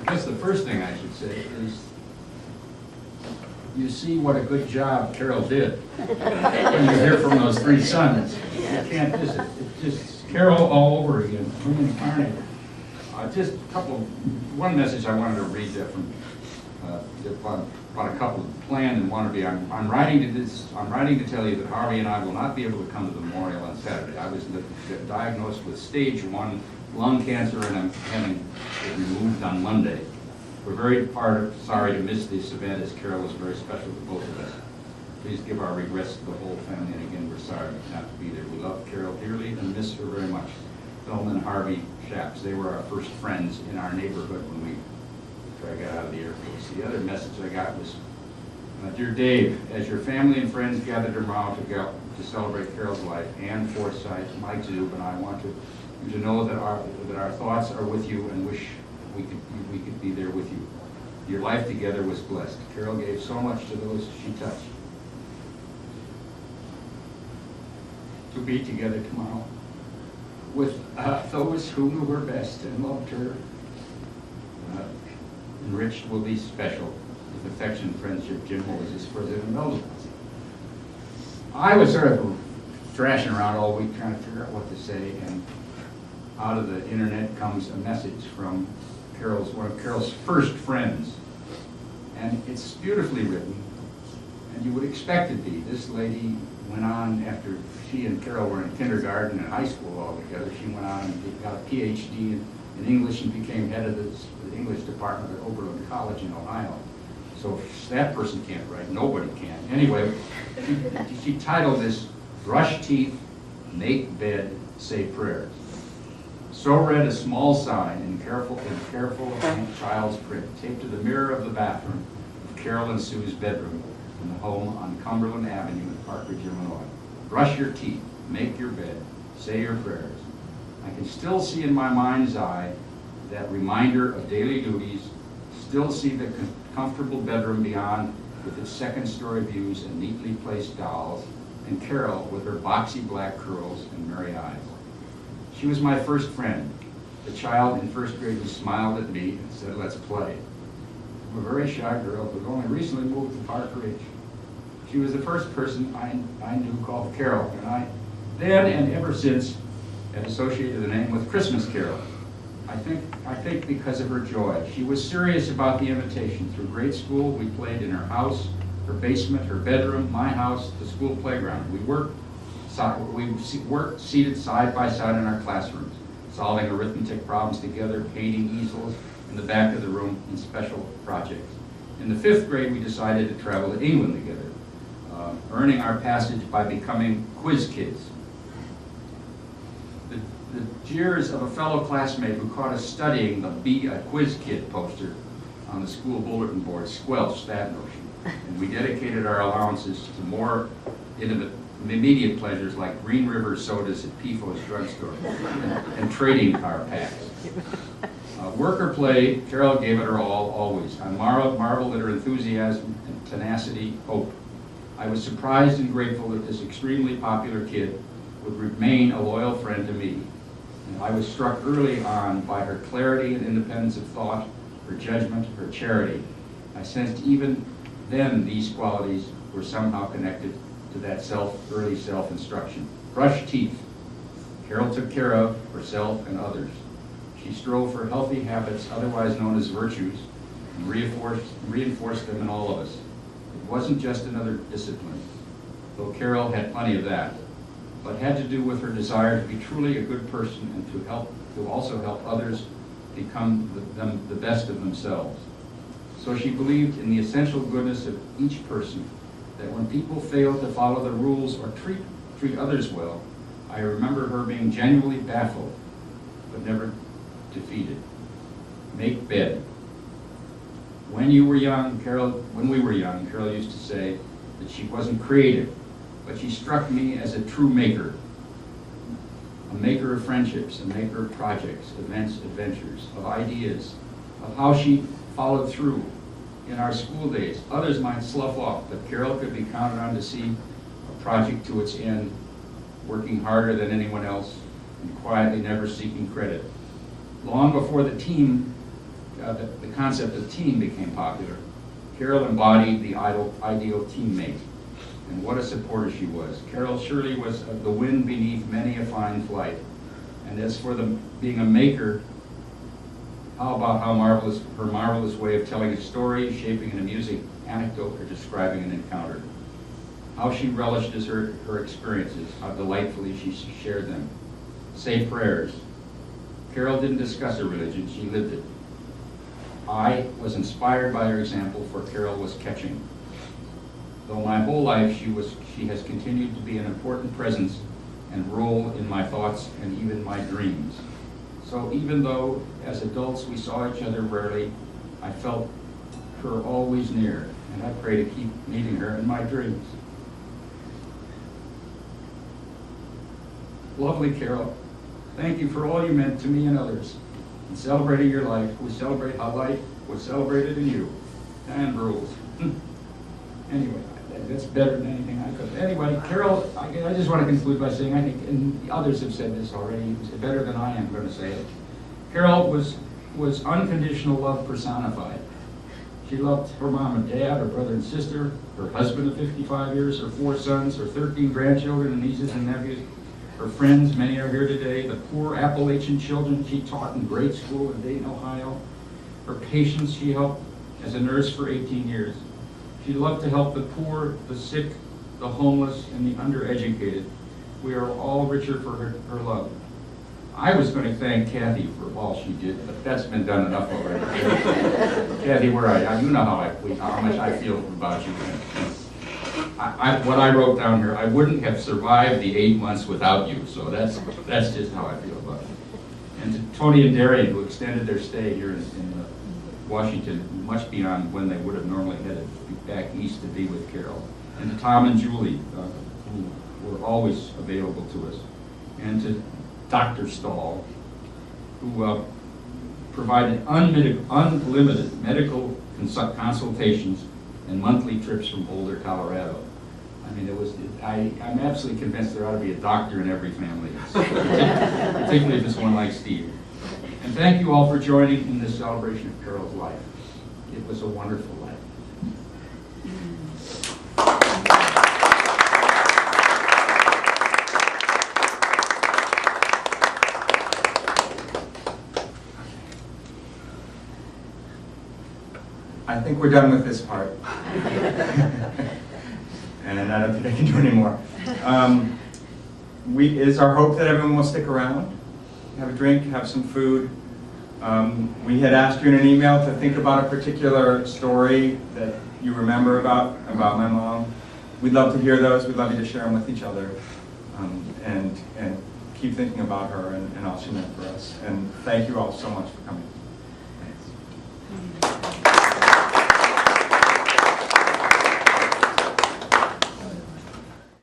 guess the first thing I should say is, you see what a good job Carol did when you hear from those three sons. You can't miss it. It's just Carol all over again, reincarnated. Just a couple, one message I wanted to read there from about a couple planned and want to be. I'm writing to tell you that Harvey and I will not be able to come to the memorial on Saturday. I was diagnosed with stage 1 lung cancer, and I'm having it removed on Monday. We're very sorry to miss this event, as Carol was very special to both of us. Please give our regrets to the whole family, and again, we're sorry not to be there. We love Carol dearly and miss her very much. Thelma and Harvey Shaps, they were our first friends in our neighborhood when I got out of the Air Force. The other message I got was, Dear Dave, as your family and friends gather tomorrow to celebrate Carol's life, Ann Forsythe, Mike Zub, and I want you to know that our thoughts are with you and wish we could be there with you. Your life together was blessed. Carol gave so much to those she touched. To be together tomorrow with those who knew her best and loved her, enriched will be special with affection, friendship, Jim Moses, President Melville. I was sort of thrashing around all week trying to figure out what to say, and out of the internet comes a message from one of Carol's first friends, and it's beautifully written, and you would expect it to be. This lady went on, after she and Carol were in kindergarten and high school all together, she went on and got a PhD in English and became head of the English department at Oberlin College in Ohio. So if that person can't write, nobody can. Anyway, she titled this, Brush Teeth, Make Bed, Say Prayers. So read a small sign in careful child's print, taped to the mirror of the bathroom of Carol and Sue's bedroom in the home on Cumberland Avenue in Parkridge, Illinois. Brush your teeth, make your bed, say your prayers. I can still see in my mind's eye that reminder of daily duties, still see the comfortable bedroom beyond with its second-story views and neatly placed dolls, and Carol with her boxy black curls and merry eyes. She was my first friend, the child in first grade who smiled at me and said, let's play. I'm a very shy girl who only recently moved to Park Ridge. She was the first person I knew called Carol, and I then and ever since have associated the name with Christmas Carol. I think because of her joy. She was serious about the invitation. Through grade school, we played in her house, her basement, her bedroom, my house, the school playground. We worked seated side by side in our classrooms, solving arithmetic problems together, painting easels in the back of the room, and special projects. In the 5th grade, we decided to travel to England together, earning our passage by becoming quiz kids. The jeers of a fellow classmate who caught us studying the Be a Quiz Kid poster on the school bulletin board squelched that notion, and we dedicated our allowances to more immediate pleasures like Green River sodas at PFO's drugstore and trading car packs. Work or play, Carol gave it her all, always. I marveled at her enthusiasm and tenacity, hope. I was surprised and grateful that this extremely popular kid would remain a loyal friend to me. And I was struck early on by her clarity and independence of thought, her judgment, her charity. I sensed even then these qualities were somehow connected to that early self-instruction. Brush teeth. Carol took care of herself and others. She strove for healthy habits, otherwise known as virtues, and reinforced them in all of us. It wasn't just another discipline, though Carol had plenty of that, but had to do with her desire to be truly a good person and to also help others become the best of themselves. So she believed in the essential goodness of each person, that when people failed to follow the rules or treat others well, I remember her being genuinely baffled, but never defeated. Make bed. When we were young, Carol used to say that she wasn't creative, but she struck me as a true maker. A maker of friendships, a maker of projects, events, adventures, of ideas, of how she followed through. In our school days, others might slough off, but Carol could be counted on to see a project to its end, working harder than anyone else, and quietly never seeking credit. Long before the team the concept of team became popular. Carol embodied the ideal teammate, and what a supporter she was. Carol surely was the wind beneath many a fine flight. And as for being a maker, how about her marvelous way of telling a story, shaping an amusing anecdote, or describing an encounter. How she relished her experiences, how delightfully she shared them. Say prayers. Carol didn't discuss her religion, she lived it. I was inspired by her example, for Carol was catching. Though my whole life she has continued to be an important presence and role in my thoughts and even my dreams. So even though as adults we saw each other rarely, I felt her always near, and I pray to keep meeting her in my dreams. Lovely Carol, thank you for all you meant to me and others. In celebrating your life, we celebrate how life was celebrated in you. And rules. Anyway, that's better than anything I could. Anyway, Carol, I just want to conclude by saying, I think, and others have said this already, better than I am going to say it. Carol was unconditional love personified. She loved her mom and dad, her brother and sister, her husband of 55 years, her 4 sons, her 13 grandchildren and nieces and nephews, her friends, many are here today, the poor Appalachian children she taught in grade school in Dayton, Ohio, her patients she helped as a nurse for 18 years. She loved to help the poor, the sick, the homeless, and the undereducated. We are all richer for her love. I was going to thank Kathy for all she did, but that's been done enough already. Kathy, where are you? You know how much I feel about you. What I wrote down here, I wouldn't have survived the 8 months without you, so that's just how I feel about it. And to Tony and Darian, who extended their stay here in Washington, much beyond when they would have normally headed back east to be with Carol. And to Tom and Julie, who were always available to us. And to Dr. Stahl, who provided unlimited medical consultations and monthly trips from Boulder, Colorado. I mean, I'm absolutely convinced there ought to be a doctor in every family, particularly if it's one like Steve. And thank you all for joining in this celebration of Carol's life. It was a wonderful life. I think we're done with this part. And I don't think I can do any more. It is our hope that everyone will stick around, have a drink, have some food. We had asked you in an email to think about a particular story that you remember about my mom. We'd love to hear those. We'd love you to share them with each other, and keep thinking about her and all she meant for us. And thank you all so much for coming. Thanks.